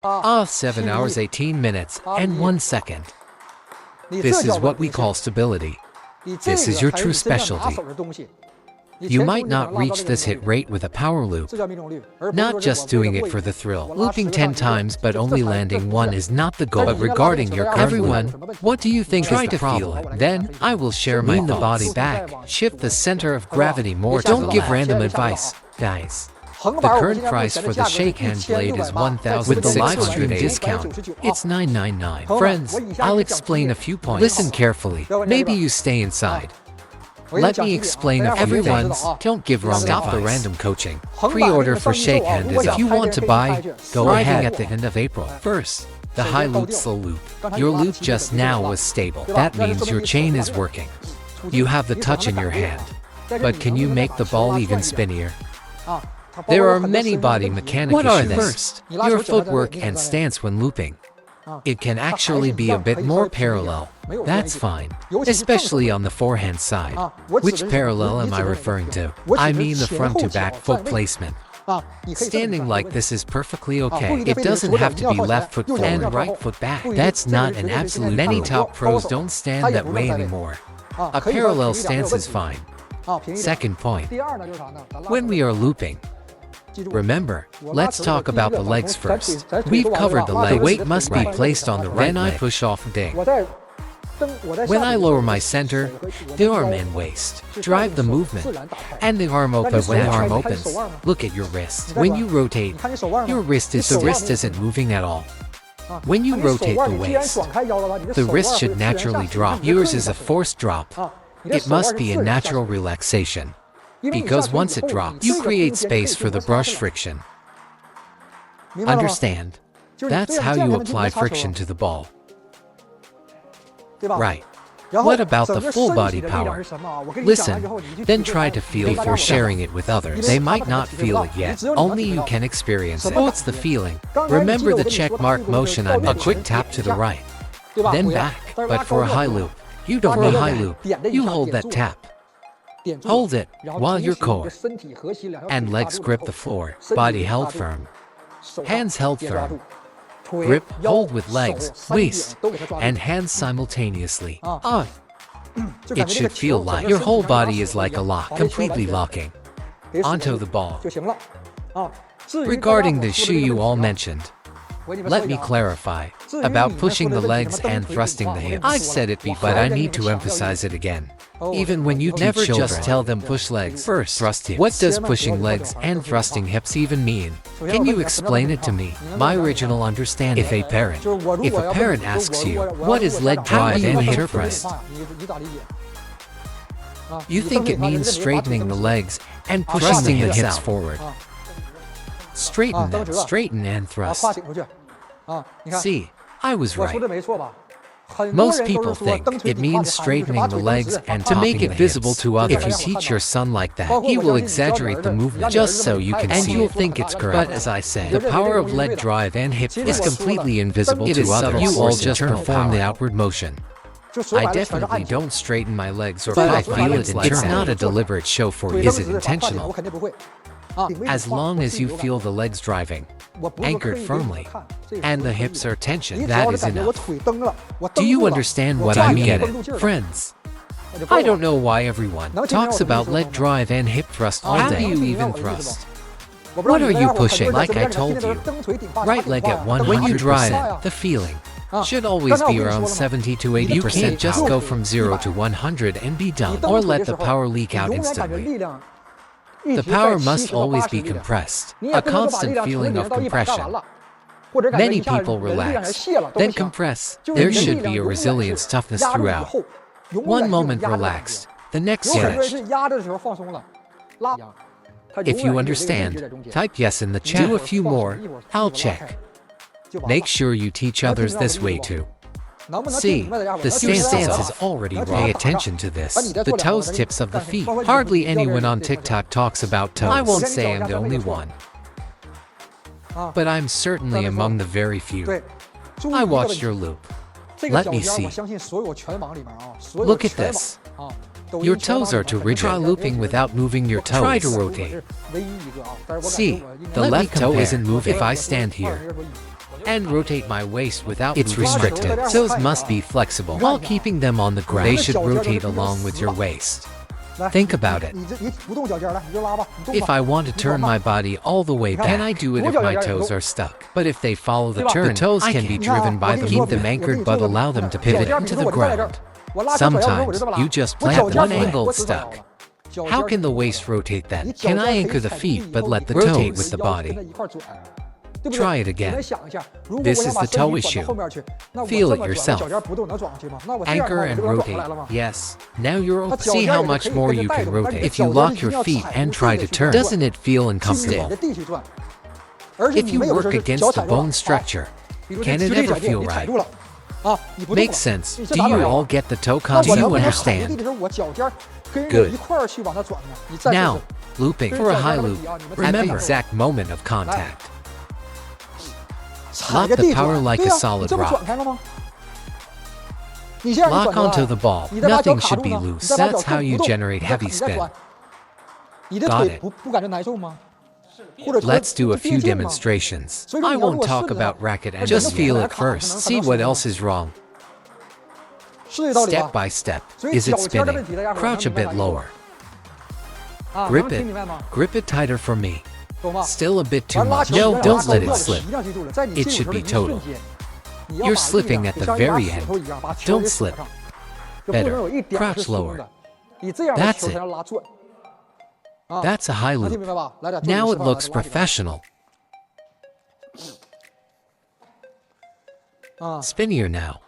7 hours 18 minutes and 1 second. This is what we call stability. This is your true specialty. You might not reach this hit rate with a power loop. Not just doing it for the thrill. Looping 10 times but only landing 1 is not the goal. But regarding your everyone, what do you think is the problem? Then, I will share my the body back. Shift the center of gravity more to the left. Don't give random advice, guys. The current price for the shake hand blade is $1,600 with the live stream discount. It's $999. Friends, I'll explain a few points. Listen carefully. Maybe you stay inside. Let me explain a few things. Don't give wrong advice. Stop the random coaching. Pre-order for shake hand is if you want to buy, go ahead at the end of April. First, the high loop slow loop. Your loop just now was stable. That means your chain is working. You have the touch in your hand. But can you make the ball even spinnier? There are many body mechanic issues. First, your footwork and stance when looping. It can actually be a bit more parallel. That's fine, especially on the forehand side. Which parallel am I referring to? I mean the front to back foot placement. Standing like this is perfectly okay. It doesn't have to be left foot forward and right foot back. That's not an absolute. Many top pros don't stand that way anymore. A parallel stance is fine. Second point, when we are looping, remember, let's talk about the legs first. We've covered the legs. The weight must be placed on the right leg. Then I push off ding. When I lower my center, the arm and waist drive the movement, and the arm opens. When the arm opens, look at your wrist. When you rotate, your wrist isn't moving at all. When you rotate the waist, the wrist should naturally drop. Yours is a forced drop. It must be a natural relaxation. Because once it drops, you create space for the brush friction. Understand? That's how you apply friction to the ball. Right. What about the full body power? Listen, then try to feel before sharing it with others. They might not feel it yet. Only you can experience it. What's the feeling? Remember the check mark motion I mentioned? A quick tap to the right, then back. But for a high loop, you don't need a high loop. You hold that tap. Hold it while your core and legs grip the floor, body held firm, hands held firm. Grip, hold with legs, waist, and hands simultaneously. It should feel like your whole body is like a lock, completely locking onto the ball. Regarding the shoe you all mentioned, let me clarify about pushing the legs and thrusting the hips. I've said it before, but I need to emphasize it again. Even when you never just tell them push legs first, thrust hips. What does pushing legs and thrusting hips even mean? Can you explain it to me? My original understanding. If a parent asks you, what is leg drive and hip thrust? You think it means straightening the legs and pushing the hips forward. Straighten and thrust. See, I was right. Most people think it means straightening the legs and to make it visible to others. If you teach your son like that, he will exaggerate the movement just so you can see it. And you'll think it's correct. But as I said, the power of leg drive and hip is completely invisible to others. You all just perform the outward motion. I definitely don't straighten my legs or but I feel it internally. It's not a deliberate show for you. Is it intentional? As long as you feel the legs driving, anchored firmly, and the hips are tensioned, that is enough. Do you understand what I mean? Friends, I don't know why everyone talks about leg drive and hip thrust all day. How do you even thrust? What are you pushing? Like I told you, right leg at 100%. When you drive, the feeling should always be around 70 to 80%. You can't just go from 0 to 100 and be done, or let the power leak out instantly. The power must always be compressed, a constant feeling of compression. Many people relax, then compress. There should be a resilience toughness throughout. One moment relaxed, the next stretched. If you understand, type yes in the chat. Do a few more, I'll check. Make sure you teach others this way too. See, the stance is already wrong. Pay attention to this. The toes tips of the feet. Hardly anyone on TikTok talks about toes. I won't say I'm the only one, but I'm certainly among the very few. I watched your loop. Let me see. Look at this. Your toes are too rigid. Try looping without moving your toes. Try to rotate. See, the left toe isn't moving. If I stand here, and rotate my waist without moving. It's restricted. Toes must be flexible while keeping them on the ground. They should rotate along with your waist. Think about it. If I want to turn my body all the way back, can I do it if my toes are stuck? But if they follow the turn, the toes can be driven by them. Keep them anchored but allow them to pivot into the ground. Sometimes, you just plant one angle stuck. How can the waist rotate then? Can I anchor the feet but let the toe rotate with the body? Try it again. This is the toe issue. Feel it yourself. Anchor and rotate. Yes. Now you're open. See how much more you can rotate. If you lock your feet and try to turn, doesn't it feel uncomfortable? If you work against the bone structure, can it ever feel right? Makes sense. Do you all get the toe concept? Do you understand? Good. Now, looping for a high loop at the exact moment of contact. Lock the power like a solid rock. Lock onto the ball. Nothing should be loose. That's how you generate heavy spin. Got it. Let's do a few demonstrations. I won't talk about racket and just feel it first. See what else is wrong. Step by step. Is it spinning? Crouch a bit lower. Grip it. Grip it tighter for me. Still a bit too much. No, don't let it slip. It should be total. You're slipping at the very end. Don't slip. Better. Crouch lower. That's it. That's a high loop. Now it looks professional. Spinnier now.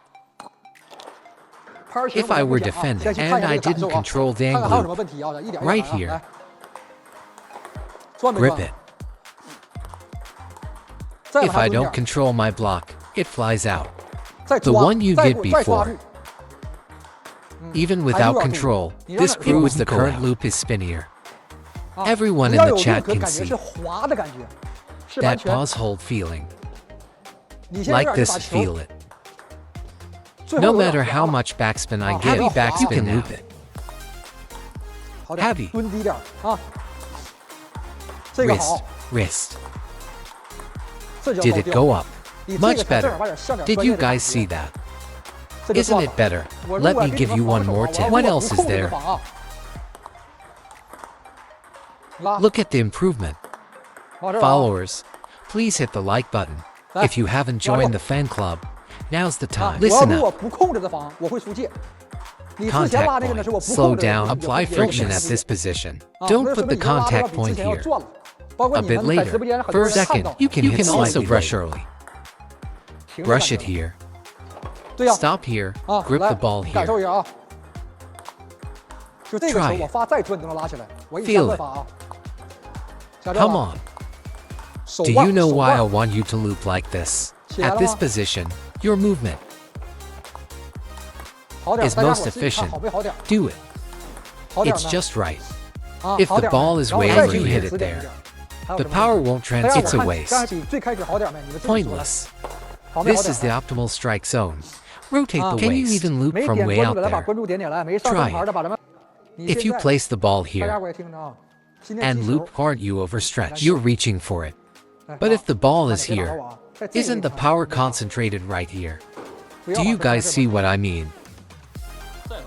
If I were defending and I didn't control the angle loop, right here, grip it. If I don't control my block, it flies out. The one you did before. Even without control, this proves the current loop is spinnier. Everyone in the chat can see that pause hold feeling. Like this, feel it. No matter how much backspin I give, you can loop it. Heavy. Wrist, wrist. Did it go up? Much better. Did you guys see that? Isn't it better? Let me give you one more tip. What else is there? Look at the improvement. Followers, please hit the like button. If you haven't joined the fan club, now's the time. Listen up. Contact point. Slow down. Apply friction at this position. Don't put the contact point here. A bit later. For a second, you can also brush early. Brush it here. Stop here. Grip the ball here. Try it. Feel it. Come on. Do you know why I want you to loop like this? At this position, your movement is most efficient. Do it. It's just right. If the ball is way over, you hit it there. The power won't transfer. It's a waste. Pointless. This is the optimal strike zone. Rotate the waist. Can you even loop from way out there? Try it. If you place the ball here and loop hard, you overstretch. You're reaching for it. But if the ball is here, isn't the power concentrated right here? Do you guys see what I mean?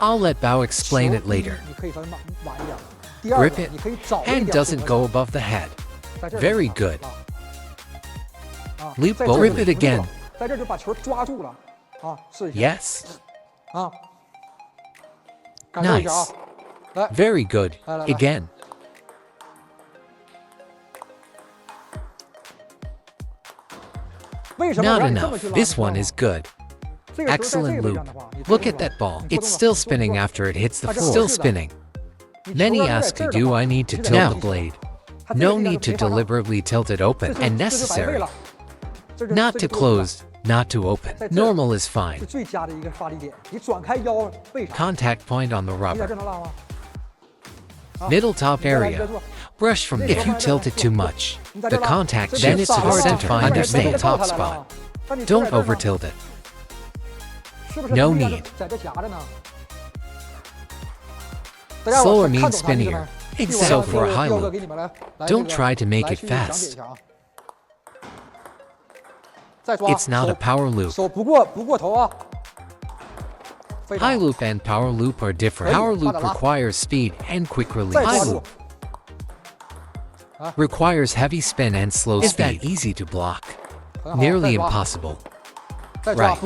I'll let Bao explain it later. Grip it. Hand doesn't go above the head. Very good. Loop boldly. Grip it again. Yes. Nice. Very good. Again. Not enough. This one is good. Excellent loop. Look at that ball. It's still spinning after it hits the floor. Still spinning. Many ask, do I need to tilt the blade? No need to deliberately tilt it open and necessary. Not to close, not to open. Normal is fine. Contact point on the rubber. Middle top area. Brush from there. If you tilt it too much, the contact then it's hard to find the middle top spot. Don't over tilt it. No need. Slower means spinnier. So for a high loop, don't try to make it fast. It's not a power loop. 手不过头啊。 High loop and power loop are different. Power loop requires speed and quick release. High loop requires heavy spin and slow speed. Is that easy to block? Nearly impossible. Right.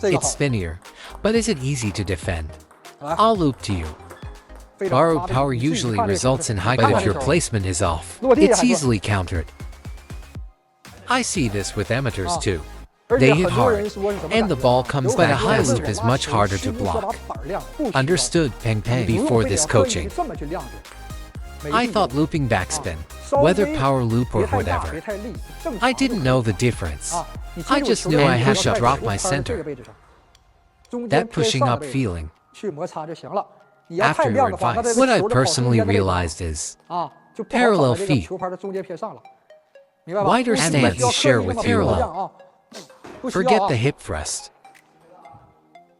It's spinnier, but is it easy to defend? I'll loop to you. Borrowed power usually results in high, but if your placement is off, it's easily countered. I see this with amateurs too. They hit hard, and the ball comes back. But a high loop is much harder to block. Understood, Peng Peng. Before this coaching, I thought looping backspin, whether power loop or whatever. I didn't know the difference. I just knew I had to drop my center. That pushing up feeling. After your advice, what I personally realized is parallel feet, wider stance, and share with parallel. Forget the hip thrust.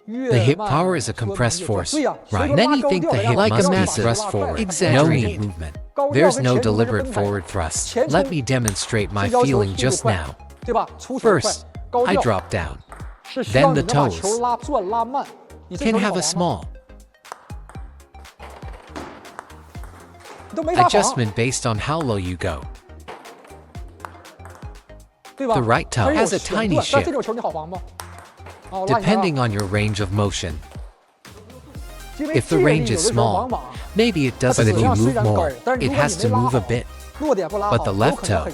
The hip power is a compressed force, right? Many think the hip must be thrust forward. No knee movement. There's no deliberate forward thrust. Let me demonstrate my feeling just now. First, I drop down. Then the toes can have a small adjustment based on how low you go. The right toe has a tiny shift, depending on your range of motion. If the range is small, maybe it doesn't. But if you move more, it has to move a bit. But the left toe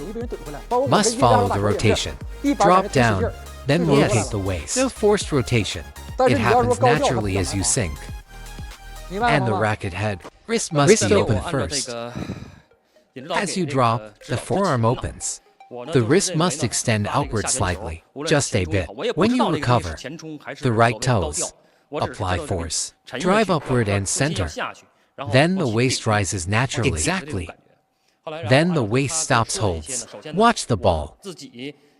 must follow the rotation. Drop down, then rotate the waist. No forced rotation. It happens naturally as you sink. And the racket head, wrist must be open first. As you drop, the forearm opens. The wrist must extend outward slightly, just a bit. When you recover, the right toes apply force, drive upward and center. Then the waist rises naturally. Exactly. Then the waist stops, holds. Watch the ball.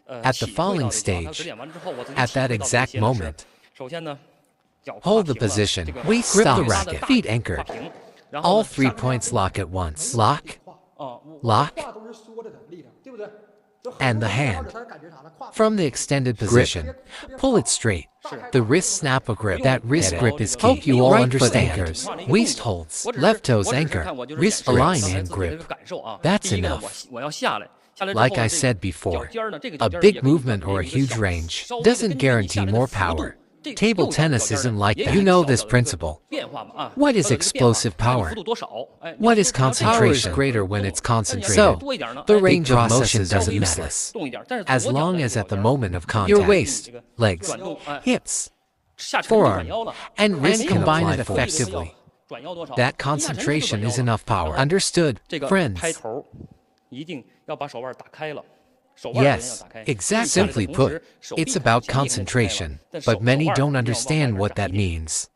At the falling stage, at that exact moment, hold the position, waist grip the racket, feet anchored. All 3 points lock at once. Lock, lock, and the hand. From the extended position, pull it straight. The wrist snap a grip. That wrist grip is key. Hope you all understand. Anchors, waist holds, left toes anchor, wrist align and grip. That's enough. Like I said before, a big movement or a huge range doesn't guarantee more power. Table tennis isn't like that. You know this principle. What is explosive power? What is concentration? Power is greater when it's concentrated. So, the range of motion doesn't matter. As long as at the moment of contact, your waist, legs, hips, forearm, and wrist combine it effectively. That concentration is enough power. Understood, friends? Yes, exactly. Simply put, it's about concentration, but many don't understand what that means.